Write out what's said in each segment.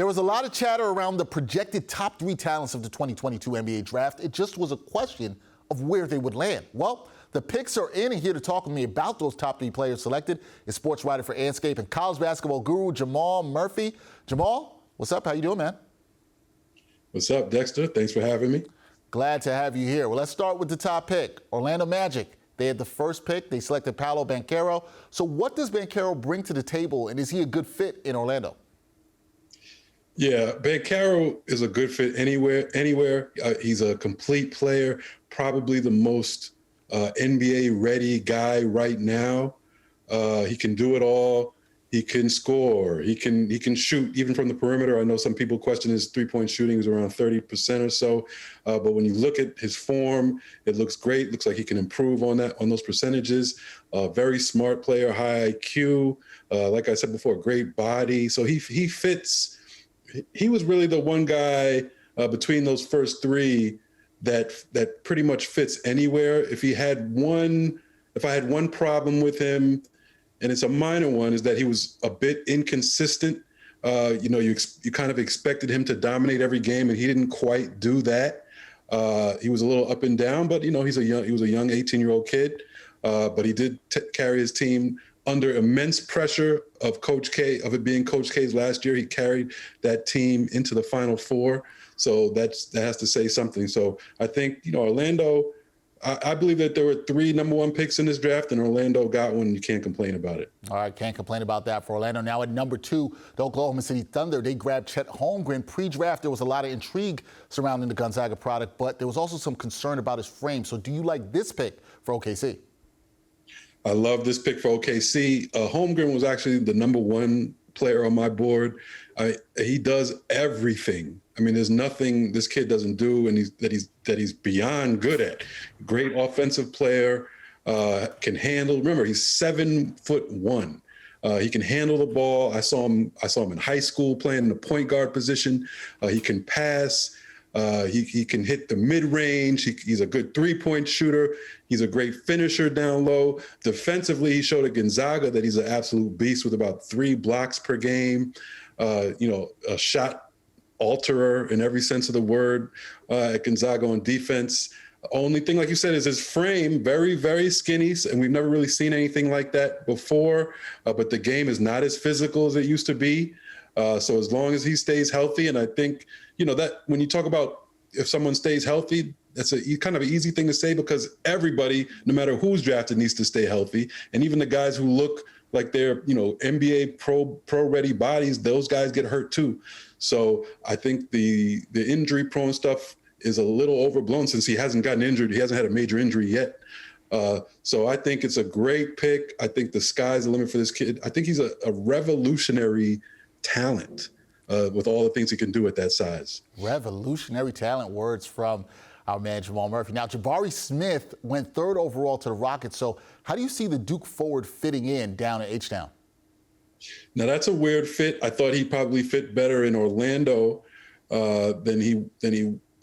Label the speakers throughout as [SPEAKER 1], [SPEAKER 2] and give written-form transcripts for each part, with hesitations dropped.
[SPEAKER 1] There was a lot of chatter around the projected top 3 talents of the 2022 NBA draft. It just was a question of where they would land. Well, the picks are in, and here to talk with me about those top 3 players selected is sports writer for Andscape and college basketball guru Jamal Murphy. Jamal, what's up? How you doing, man?
[SPEAKER 2] What's up, Dexter? Thanks for having me.
[SPEAKER 1] Glad to have you here. Well, let's start with the top pick, Orlando Magic. They had the first pick. They selected Paolo Banchero. So what does Banchero bring to the table, and is he a good fit in Orlando?
[SPEAKER 2] Yeah, Banchero is a good fit anywhere. He's a complete player, probably the most NBA-ready guy right now. He can do it all. He can score. He can shoot even from the perimeter. I know some people question his three-point shooting is around 30% or so, but when you look at his form, it looks great. Looks like he can improve on those percentages. Very smart player, high IQ. Like I said before, great body. So he fits. He was really the one guy between those first 3 that pretty much fits anywhere. If I had one problem with him, and it's a minor one, is that he was a bit inconsistent. You kind of expected him to dominate every game, and he didn't quite do that. He was a little up and down, but he was a young 18-year-old kid. But he did carry his team under immense pressure of it being Coach K's last year. He carried that team into the Final Four, so that has to say something. So I think Orlando. I believe that there were 3 number 1 picks in this draft, and Orlando got one. You can't complain about it.
[SPEAKER 1] All right, can't complain about that for Orlando. Now at number 2, the Oklahoma City Thunder, they grabbed Chet Holmgren. Pre-draft, there was a lot of intrigue surrounding the Gonzaga product, but there was also some concern about his frame. So do you like this pick for OKC?
[SPEAKER 2] I love this pick for OKC. Holmgren was actually the number 1 player on my board. He does everything. I mean, there's nothing this kid doesn't do, and he's beyond good at. Great offensive player, can handle. Remember, he's 7'1". He can handle the ball. I saw him in high school playing in the point guard position. He can pass. He can hit the mid-range. He's a good 3-point shooter. He's a great finisher down low. Defensively, he showed at Gonzaga that he's an absolute beast with about 3 blocks per game. A shot alterer in every sense of the word at Gonzaga on defense. Only thing, like you said, is his frame, very, very skinny, and we've never really seen anything like that before. But the game is not as physical as it used to be. So as long as he stays healthy, and I think, that when you talk about if someone stays healthy, that's a kind of an easy thing to say because everybody, no matter who's drafted, needs to stay healthy. And even the guys who look like they're, NBA pro-ready bodies, those guys get hurt too. So I think the injury-prone stuff is a little overblown since he hasn't gotten injured. He hasn't had a major injury yet. So I think it's a great pick. I think the sky's the limit for this kid. I think he's a revolutionary talent with all the things he can do at that size.
[SPEAKER 1] Revolutionary talent, words from our man Jamal Murphy. Now, Jabari Smith went 3rd overall to the Rockets. So how do you see the Duke forward fitting in down at H-Town?
[SPEAKER 2] Now, that's a weird fit. I thought he'd probably fit better in Orlando than he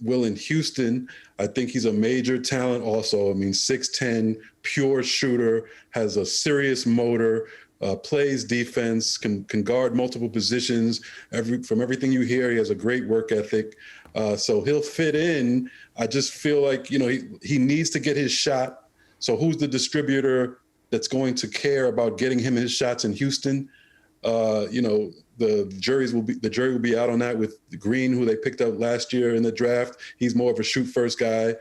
[SPEAKER 2] will in Houston. I think he's a major talent also. I mean, 6'10", pure shooter, has a serious motor, plays defense, can guard multiple positions. From everything you hear, he has a great work ethic. So he'll fit in. I just feel like, he needs to get his shot. So who's the distributor that's going to care about getting him his shots in Houston? The jury will be out on that with Green, who they picked up last year in the draft. He's more of a shoot first guy.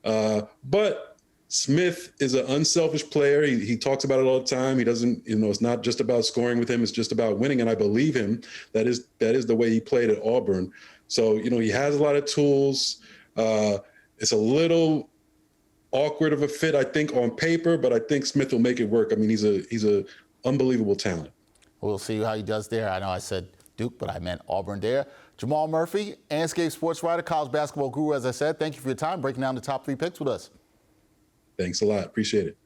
[SPEAKER 2] But Smith is an unselfish player. He talks about it all the time. He doesn't, it's not just about scoring with him. It's just about winning. And I believe him. That is the way he played at Auburn. So, he has a lot of tools. It's a little awkward of a fit, I think, on paper, but I think Smith will make it work. I mean, he's a unbelievable talent.
[SPEAKER 1] We'll see how he does there. I know I said Duke, but I meant Auburn there. Jamal Murphy, Andscape sports writer, college basketball guru, as I said. Thank you for your time breaking down the top 3 picks with us.
[SPEAKER 2] Thanks a lot. Appreciate it.